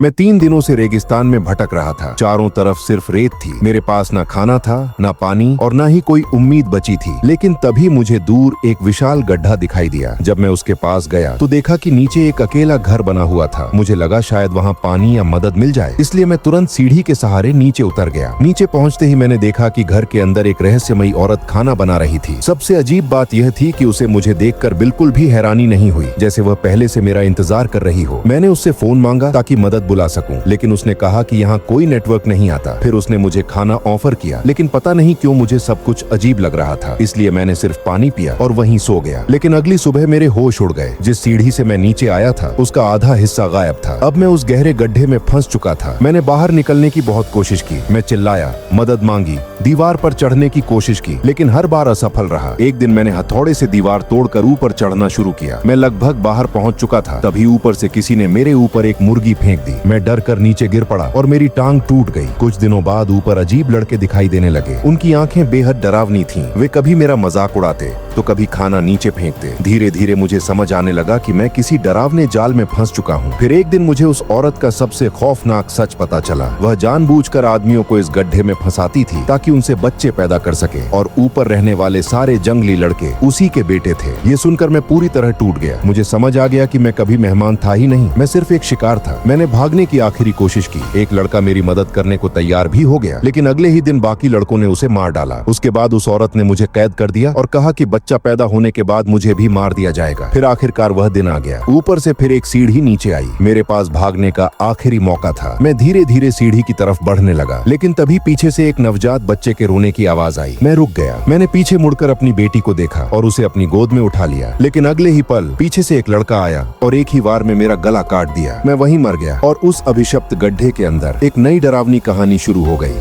मैं 3 दिनों से रेगिस्तान में भटक रहा था। चारों तरफ सिर्फ रेत थी। मेरे पास ना खाना था, ना पानी और ना ही कोई उम्मीद बची थी। लेकिन तभी मुझे दूर एक विशाल गड्ढा दिखाई दिया। जब मैं उसके पास गया तो देखा कि नीचे एक अकेला घर बना हुआ था। मुझे लगा शायद वहाँ पानी या मदद मिल जाए, इसलिए मैं तुरंत सीढ़ी के सहारे नीचे उतर गया। नीचे पहुँचते ही मैंने देखा कि घर के अंदर एक रहस्यमयी औरत खाना बना रही थी। सबसे अजीब बात यह थी कि उसे मुझे देखकर बिल्कुल भी हैरानी नहीं हुई, जैसे वह पहले से मेरा इंतजार कर रही हो। मैंने उससे फोन मांगा ताकि मदद बुला सकूं, लेकिन उसने कहा कि यहाँ कोई नेटवर्क नहीं आता। फिर उसने मुझे खाना ऑफर किया, लेकिन पता नहीं क्यों मुझे सब कुछ अजीब लग रहा था, इसलिए मैंने सिर्फ पानी पिया और वहीं सो गया। लेकिन अगली सुबह मेरे होश उड़ गए। जिस सीढ़ी से मैं नीचे आया था उसका आधा हिस्सा गायब था। अब मैं उस गहरे गड्ढे में फंस चुका था। मैंने बाहर निकलने की बहुत कोशिश की। मैं चिल्लाया, मदद मांगी, दीवार पर चढ़ने की कोशिश की, लेकिन हर बार असफल रहा। एक दिन मैंने हथौड़े से दीवार तोड़कर ऊपर चढ़ना शुरू किया। मैं लगभग बाहर पहुंच चुका था, तभी ऊपर से किसी ने मेरे ऊपर एक मुर्गी फेंक दी। मैं डर कर नीचे गिर पड़ा और मेरी टांग टूट गई। कुछ दिनों बाद ऊपर अजीब लड़के दिखाई देने लगे। उनकी आंखें बेहद डरावनी थीं। वे कभी मेरा मजाक उड़ाते तो कभी खाना नीचे फेंकते। धीरे धीरे मुझे समझ आने लगा कि मैं किसी डरावने जाल में फंस चुका हूँ। फिर एक दिन मुझे उस औरत का सबसे खौफनाक सच पता चला। वह जानबूझकर आदमियों को इस गड्ढे में फंसाती थी ताकि उनसे बच्चे पैदा कर सके, और ऊपर रहने वाले सारे जंगली लड़के उसी के बेटे थे। ये सुनकर मैं पूरी तरह टूट गया। मुझे समझ आ गया कि मैं कभी मेहमान था ही नहीं, मैं सिर्फ एक शिकार था। मैंने भागने की आखिरी कोशिश की। एक लड़का मेरी मदद करने को तैयार भी हो गया, लेकिन अगले ही दिन बाकी लड़कों ने उसे मार डाला। उसके बाद उस औरत ने मुझे कैद कर दिया और कहा कि बच्चा पैदा होने के बाद मुझे भी मार दिया जाएगा। फिर आखिरकार वह दिन आ गया। ऊपर से फिर एक सीढ़ी नीचे आई। मेरे पास भागने का आखिरी मौका था। मैं धीरे धीरे सीढ़ी की तरफ बढ़ने लगा, लेकिन तभी पीछे से एक नवजात बच्चे के रोने की आवाज आई। मैं रुक गया। मैंने पीछे मुड़कर अपनी बेटी को देखा और उसे अपनी गोद में उठा लिया, लेकिन अगले ही पल पीछे से एक लड़का आया और एक ही वार में मेरा गला काट दिया। मैं वहीं मर गया और उस अभिशप्त गड्ढे के अंदर एक नई डरावनी कहानी शुरू हो गई।